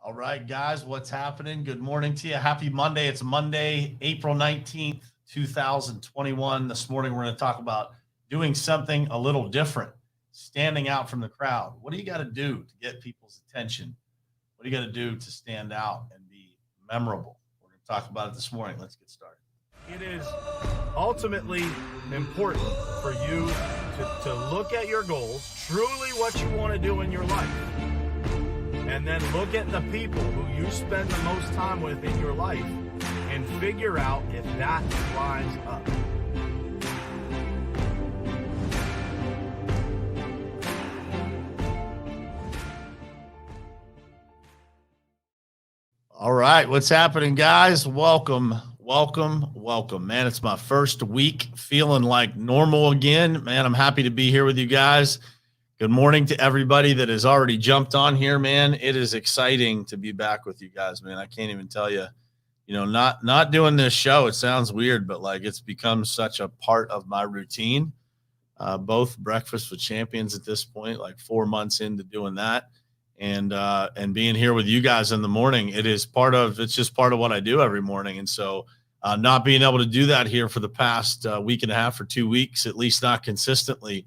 All right, guys, what's happening? Good morning to you. Happy Monday. It's Monday, April 19th, 2021. This morning, we're going to talk about doing something a little different, standing out from the crowd. What do you got to do to get people's attention? What do you got to do to stand out and be memorable? We're going to talk about it this morning. Let's get started. It is ultimately important for you to look at your goals, truly what you want to do in your life. And then look at the people who you spend the most time with in your life and figure out if that lines up. All right, what's happening, guys? Welcome. Man, it's my first week feeling like normal again. Man, I'm happy to be here with you guys. Good morning to everybody that has already jumped on here, man. It is exciting to be back with you guys, man. I can't even tell you, not doing this show. It sounds weird, but like it's become such a part of my routine. Both Breakfast with Champions at this point, like 4 months into doing that, and being here with you guys in the morning. It's just part of what I do every morning. And so not being able to do that here for the past week and a half or 2 weeks, at least not consistently,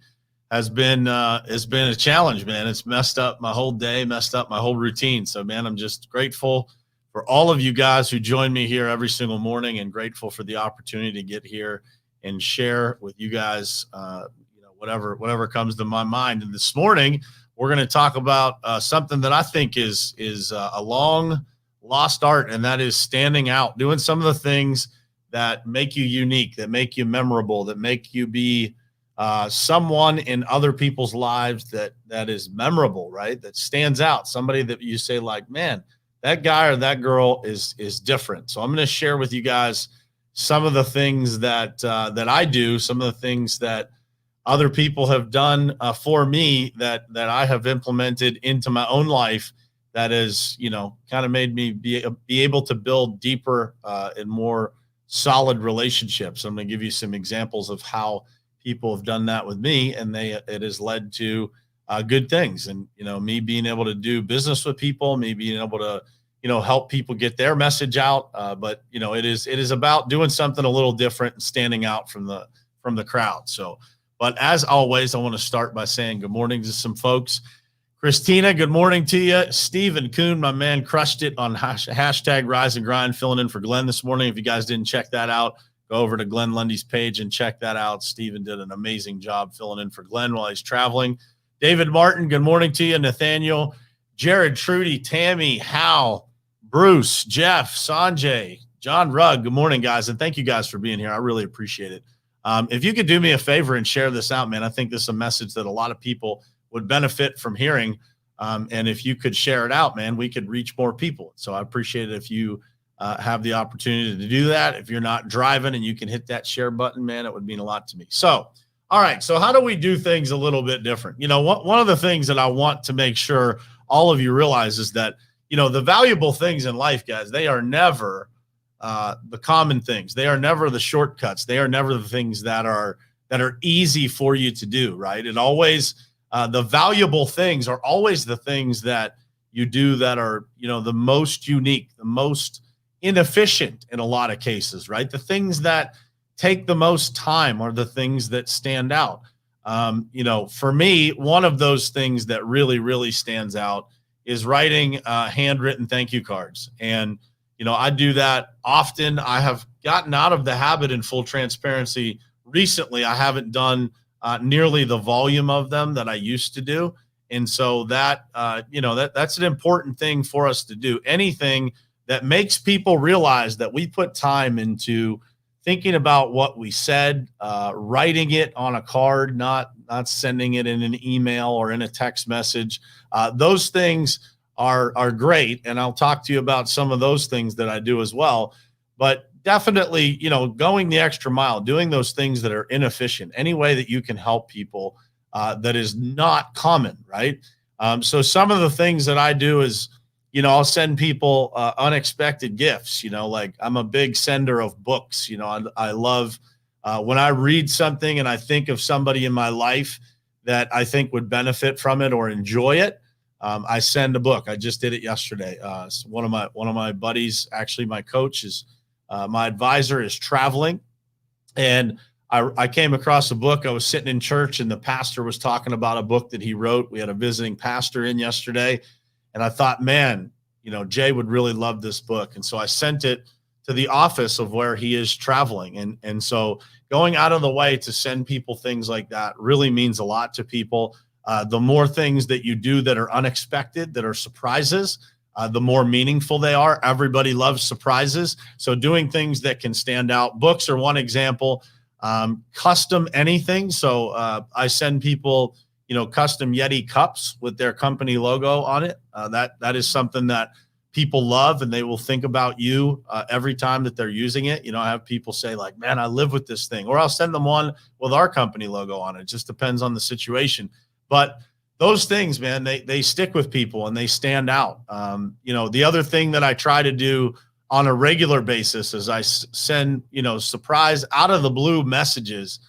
has been a challenge, man. It's messed up my whole day, messed up my whole routine. So, man, I'm just grateful for all of you guys who join me here every single morning, and grateful for the opportunity to get here and share with you guys, whatever comes to my mind. And this morning, we're going to talk about something that I think is a long lost art, and that is standing out, doing some of the things that make you unique, that make you memorable, that make you be someone in other people's lives that is memorable, right? That stands out. Somebody that you say, like, man, that guy or that girl is different. So I'm going to share with you guys some of the things that I do, some of the things that other people have done for me that I have implemented into my own life that has, kind of made me be able to build deeper and more solid relationships. I'm going to give you some examples of how people have done that with me, and it has led to good things. And, me being able to do business with people, me being able to, help people get their message out. But it is about doing something a little different and standing out from the crowd. So, but as always, I want to start by saying good morning to some folks. Christina, good morning to you. Stephen Kuhn, my man, crushed it on hashtag Rise and Grind, filling in for Glenn this morning. If you guys didn't check that out, go over to Glenn Lundy's page and check that out. Steven did an amazing job filling in for Glenn while he's traveling. David Martin, good morning to you. Nathaniel, Jared, Trudy, Tammy, Hal, Bruce, Jeff, Sanjay, John Rugg, good morning, guys. And thank you guys for being here. I really appreciate it. If you could do me a favor and share this out, man, I think this is a message that a lot of people would benefit from hearing. And if you could share it out, man, we could reach more people. So I appreciate it if you have the opportunity to do that. If you're not driving and you can hit that share button, man, it would mean a lot to me. So, all right. So how do we do things a little bit different? One of the things that I want to make sure all of you realize is that, the valuable things in life, guys, they are never the common things. They are never the shortcuts. They are never the things that are easy for you to do, right? It always, the valuable things are always the things that you do that are, the most unique, the most inefficient in a lot of cases, right? The things that take the most time are the things that stand out. For me, one of those things that really, really stands out is writing handwritten thank you cards. And, I do that often. I have gotten out of the habit, in full transparency. Recently, I haven't done nearly the volume of them that I used to do. And so that's an important thing for us to do. Anything that makes people realize that we put time into thinking about what we said, writing it on a card, not sending it in an email or in a text message. Those things are great. And I'll talk to you about some of those things that I do as well. But definitely, going the extra mile, doing those things that are inefficient, any way that you can help people that is not common, right? So some of the things that I do is, I'll send people unexpected gifts, like I'm a big sender of books. I love when I read something and I think of somebody in my life that I think would benefit from it or enjoy it. I send a book. I just did it yesterday. One of my buddies, actually my coach is my advisor, is traveling, and I came across a book. I was sitting in church and the pastor was talking about a book that he wrote. We had a visiting pastor in yesterday, and I thought, man, Jay would really love this book. And so I sent it to the office of where he is traveling. And so going out of the way to send people things like that really means a lot to people. The more things that you do that are unexpected, that are surprises, the more meaningful they are. Everybody loves surprises. So doing things that can stand out. Books are one example. Custom anything. So I send people, custom Yeti cups with their company logo on it. That is something that people love, and they will think about you every time that they're using it. I have people say like, man, I live with this thing, or I'll send them one with our company logo on it. It just depends on the situation. But those things, man, they stick with people and they stand out. The other thing that I try to do on a regular basis is I send, surprise out of the blue messages,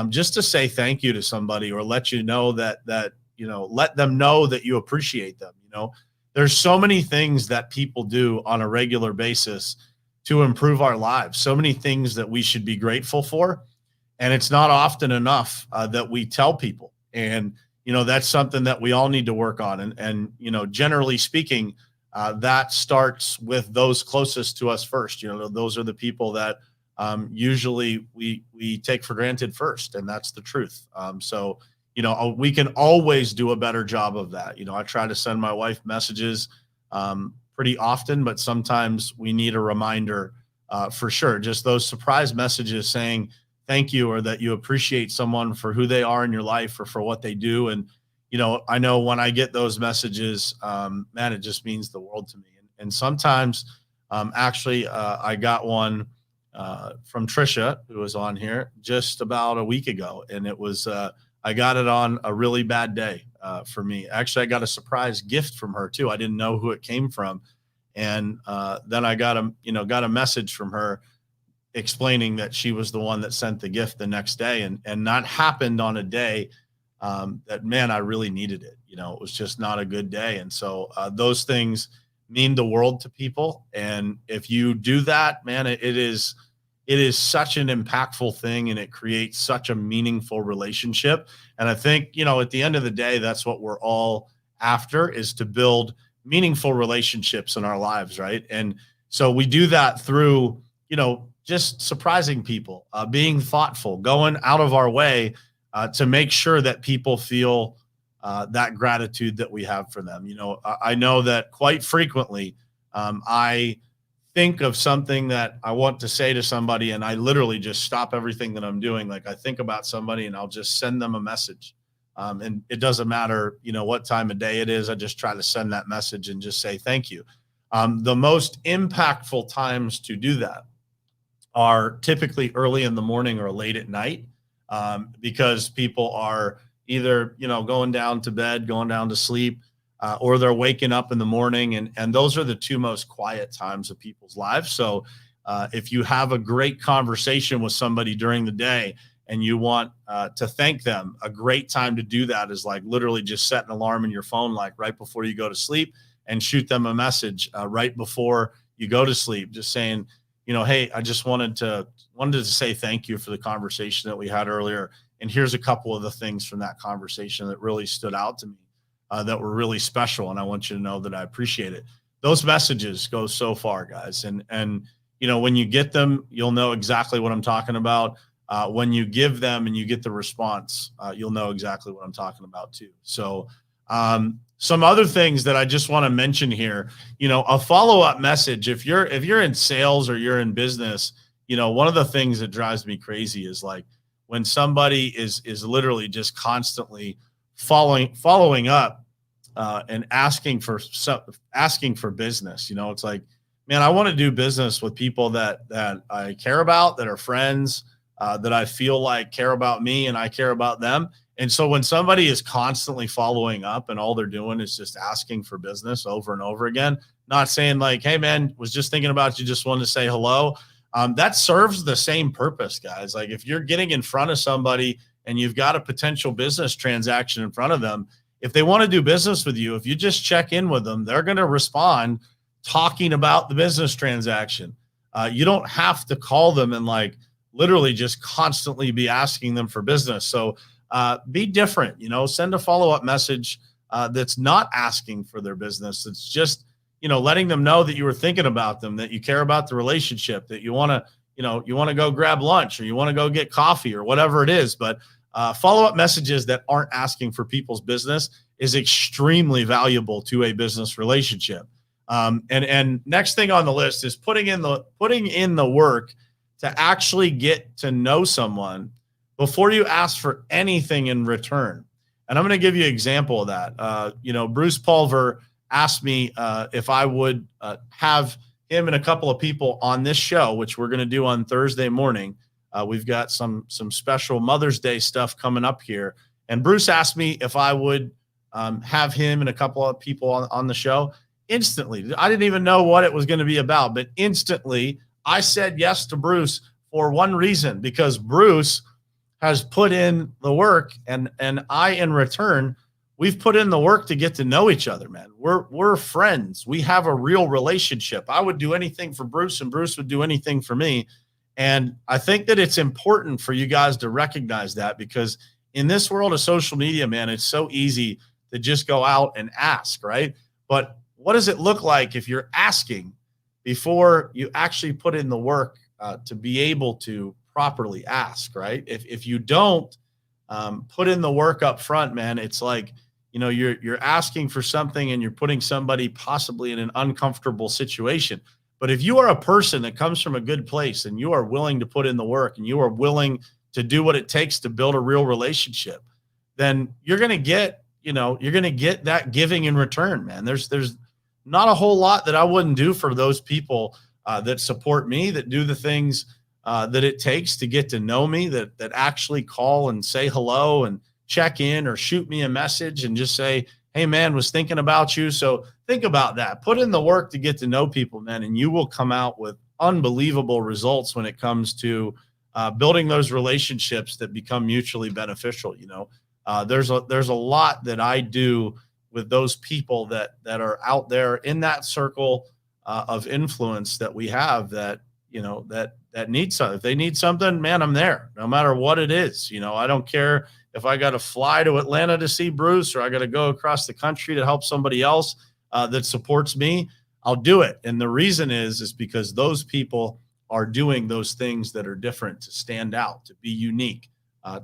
just to say thank you to somebody, or let you know that, let them know that you appreciate them. There's so many things that people do on a regular basis to improve our lives. So many things that we should be grateful for. And it's not often enough that we tell people. And, that's something that we all need to work on. And generally speaking, that starts with those closest to us first. Those are the people that usually we take for granted first, and that's the truth. So we can always do a better job of that. I try to send my wife messages pretty often, but sometimes we need a reminder for sure. Just those surprise messages saying thank you, or that you appreciate someone for who they are in your life or for what they do. And I know when I get those messages, man, it just means the world to me. And sometimes, I got one from Trisha, who was on here just about a week ago. And it was, I got it on a really bad day for me. Actually, I got a surprise gift from her too. I didn't know who it came from. And then I got a message from her explaining that she was the one that sent the gift the next day. And that happened on a day that, man, I really needed it. It was just not a good day. And so those things mean the world to people. And if you do that, man, it is such an impactful thing, and it creates such a meaningful relationship. And I think, at the end of the day, that's what we're all after, is to build meaningful relationships in our lives. Right. And so we do that through, just surprising people, being thoughtful, going out of our way to make sure that people feel that gratitude that we have for them. I know that quite frequently I think of something that I want to say to somebody, and I literally just stop everything that I'm doing. Like, I think about somebody and I'll just send them a message. And it doesn't matter, what time of day it is. I just try to send that message and just say thank you. The most impactful times to do that are typically early in the morning or late at night, because people are either, going down to bed, going down to sleep, or they're waking up in the morning. And those are the two most quiet times of people's lives. So if you have a great conversation with somebody during the day and you want to thank them, a great time to do that is like literally just set an alarm in your phone, like right before you go to sleep, and shoot them a message right before you go to sleep, just saying, hey, I just wanted to say thank you for the conversation that we had earlier. And here's a couple of the things from that conversation that really stood out to me, that were really special. And I want you to know that I appreciate it. Those messages go so far, guys. And when you get them, you'll know exactly what I'm talking about. When you give them and you get the response, you'll know exactly what I'm talking about too. So some other things that I just want to mention here, a follow-up message. If you're in sales or you're in business, one of the things that drives me crazy is like when somebody is literally just constantly following up and asking for business. It's like, man, I want to do business with people that I care about, that are friends, that I feel like care about me and I care about them. And so when somebody is constantly following up and all they're doing is just asking for business over and over again, not saying like, hey man, was just thinking about you, just wanted to say hello. That serves the same purpose, guys. Like if you're getting in front of somebody and you've got a potential business transaction in front of them if they want to do business with you, if you just check in with them, they're going to respond talking about the business transaction. You don't have to call them and like literally just constantly be asking them for business. So be different, send a follow-up message that's not asking for their business. It's just, letting them know that you were thinking about them, that you care about the relationship, that you want to, you want to go grab lunch or you want to go get coffee or whatever it is. But follow-up messages that aren't asking for people's business is extremely valuable to a business relationship. And next thing on the list is putting in the work to actually get to know someone before you ask for anything in return. And I'm going to give you an example of that. Bruce Pulver asked me if I would have him and a couple of people on this show, which we're going to do on Thursday morning. We've got some special Mother's Day stuff coming up here. And Bruce asked me if I would have him and a couple of people on the show. Instantly, I didn't even know what it was going to be about, but instantly I said yes to Bruce for one reason, because Bruce has put in the work, and I, in return, we've put in the work to get to know each other, man. We're friends. We have a real relationship. I would do anything for Bruce, and Bruce would do anything for me. And I think that it's important for you guys to recognize that, because in this world of social media, man, it's so easy to just go out and ask, right? But what does it look like if you're asking before you actually put in the work to be able to properly ask, right? If you don't put in the work up front, man, it's like, you're asking for something and you're putting somebody possibly in an uncomfortable situation. But if you are a person that comes from a good place and you are willing to put in the work and you are willing to do what it takes to build a real relationship, then you're going to get, that giving in return, man. There's not a whole lot that I wouldn't do for those people that support me, that do the things that it takes to get to know me, that actually call and say hello and check in or shoot me a message and just say, hey, man, was thinking about you. So think about that. Put in the work to get to know people, man, and you will come out with unbelievable results when it comes to building those relationships that become mutually beneficial. There's a lot that I do with those people that are out there in that circle of influence that we have, that need something. If they need something, man, I'm there no matter what it is. I don't care if I got to fly to Atlanta to see Bruce, or I got to go across the country to help somebody else that supports me. I'll do it. And the reason is because those people are doing those things that are different, to stand out, to be unique,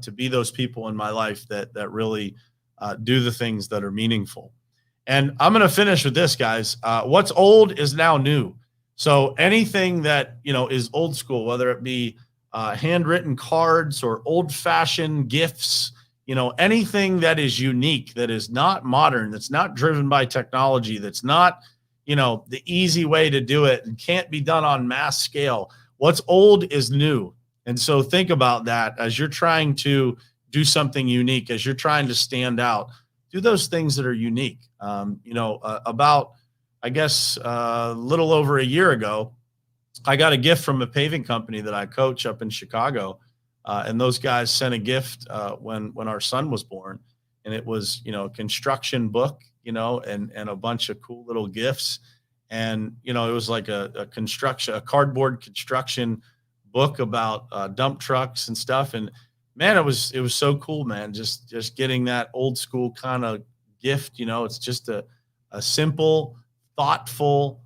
to be those people in my life that really do the things that are meaningful. And I'm going to finish with this, guys. What's old is now new. So anything that, is old school, whether it be handwritten cards or old-fashioned gifts, anything that is unique, that is not modern, that's not driven by technology, that's not, the easy way to do it and can't be done on mass scale. What's old is new. And so think about that as you're trying to do something unique, as you're trying to stand out. Do those things that are unique. About, I guess, a little over a year ago, I got a gift from a paving company that I coach up in Chicago. And those guys sent a gift when our son was born. And it was, a construction book, and a bunch of cool little gifts. And, it was like a cardboard construction book about dump trucks and stuff. And man, it was so cool, man. Just getting that old school kind of gift, it's just a simple, thoughtful,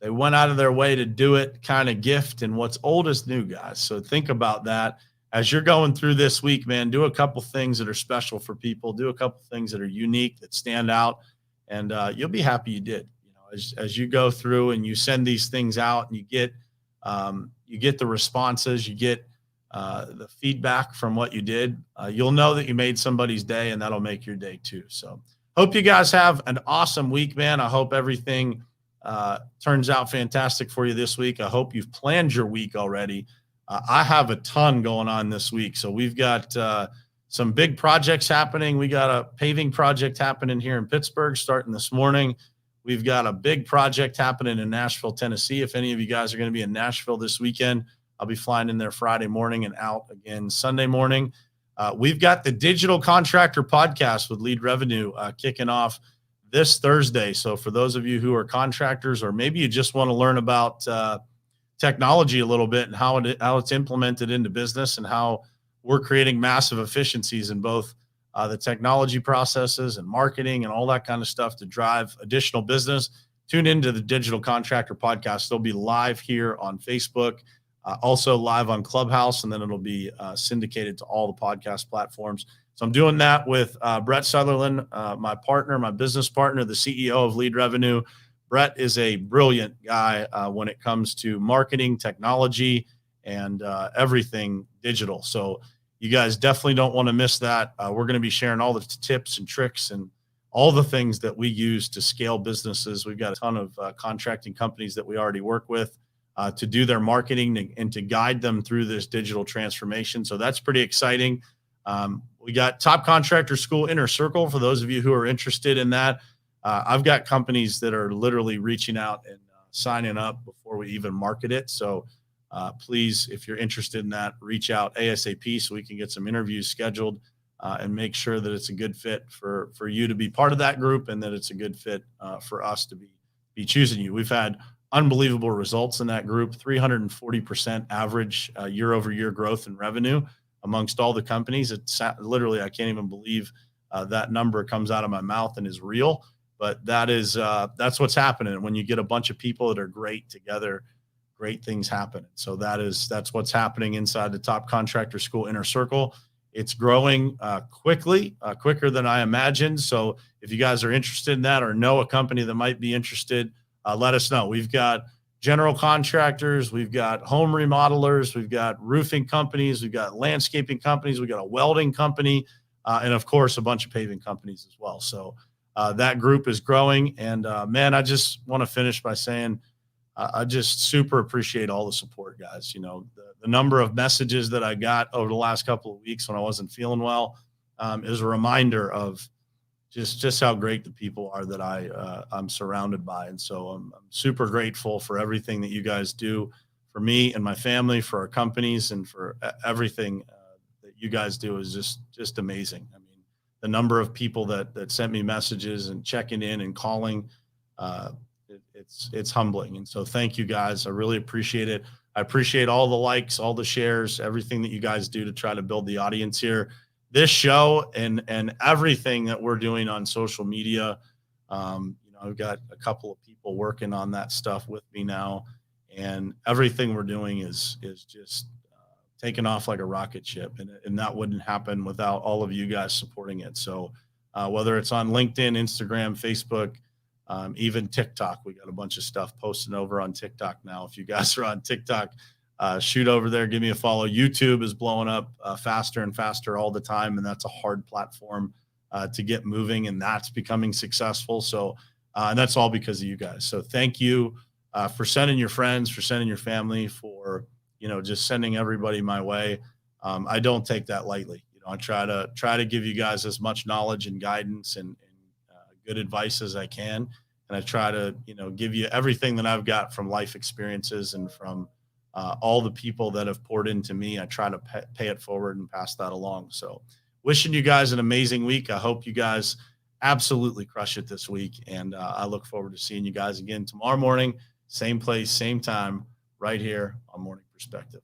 they went out of their way to do it kind of gift. And what's old is new, guys. So think about that as you're going through this week, man. Do a couple things that are special for people. Do a couple things that are unique, that stand out, and you'll be happy you did. As you go through and you send these things out and you get the responses, you get the feedback from what you did, you'll know that you made somebody's day, and that'll make your day too. So hope you guys have an awesome week, man. I hope everything turns out fantastic for you this week. I hope you've planned your week already. I have a ton going on this week. So we've got some big projects happening. We got a paving project happening here in Pittsburgh starting this morning. We've got a big project happening in Nashville, Tennessee. If any of you guys are going to be in Nashville this weekend, I'll be flying in there Friday morning and out again Sunday morning. We've got the Digital Contractor podcast with Lead Revenue kicking off this Thursday. So for those of you who are contractors, or maybe you just want to learn about technology a little bit and how it's implemented into business and how we're creating massive efficiencies in both the technology processes and marketing and all that kind of stuff to drive additional business, tune into the Digital Contractor podcast. They'll be live here on Facebook, also live on Clubhouse, and then it'll be syndicated to all the podcast platforms. So I'm doing that with Brett Sutherland, my partner, my business partner, the CEO of Lead Revenue. Brett is a brilliant guy when it comes to marketing, technology, and everything digital. So you guys definitely don't want to miss that. We're going to be sharing all the tips and tricks and all the things that we use to scale businesses. We've got a ton of contracting companies that we already work with to do their marketing and to guide them through this digital transformation. So that's pretty exciting. We got Top Contractor School Inner Circle for those of you who are interested in that. I've got companies that are literally reaching out and signing up before we even market it. So please, if you're interested in that, reach out ASAP so we can get some interviews scheduled and make sure that it's a good fit for you to be part of that group and that it's a good fit for us to be choosing you. We've had unbelievable results in that group, 340% average year-over-year growth in revenue amongst all the companies. It's literally, I can't even believe that number comes out of my mouth and is real, but that's what's happening. When you get a bunch of people that are great together, great things happen. So that's what's happening inside the Top Contractor School Inner Circle. It's growing quickly, quicker than I imagined. So if you guys are interested in that or know a company that might be interested, let us know. We've got general contractors, we've got home remodelers, we've got roofing companies, we've got landscaping companies, we've got a welding company, and of course, a bunch of paving companies as well. So that group is growing. And man, I just want to finish by saying, I just super appreciate all the support, guys. You know, the number of messages that I got over the last couple of weeks when I wasn't feeling well is a reminder of just how great the people are that I'm surrounded by. And so I'm super grateful for everything that you guys do for me and my family, for our companies, and for everything that you guys do is just amazing. I mean, the number of people that sent me messages and checking in and calling, it's humbling. And so thank you guys. I really appreciate it. I appreciate all the likes, all the shares, everything that you guys do to try to build the audience here. This show and everything that we're doing on social media. I've got a couple of people working on that stuff with me now, and everything we're doing is just taking off like a rocket ship. And that wouldn't happen without all of you guys supporting it. So whether it's on LinkedIn, Instagram, Facebook, even TikTok, we got a bunch of stuff posted over on TikTok now. If you guys are on TikTok, shoot over there, give me a follow. YouTube is blowing up faster and faster all the time, and that's a hard platform to get moving, and that's becoming successful. So, and that's all because of you guys. So thank you for sending your friends, for sending your family, for just sending everybody my way. I don't take that lightly. I try to give you guys as much knowledge and guidance and good advice as I can. And I try to, give you everything that I've got from life experiences and from all the people that have poured into me. I try to pay it forward and pass that along. So wishing you guys an amazing week. I hope you guys absolutely crush it this week. And I look forward to seeing you guys again tomorrow morning, same place, same time, right here on Morning Perspective.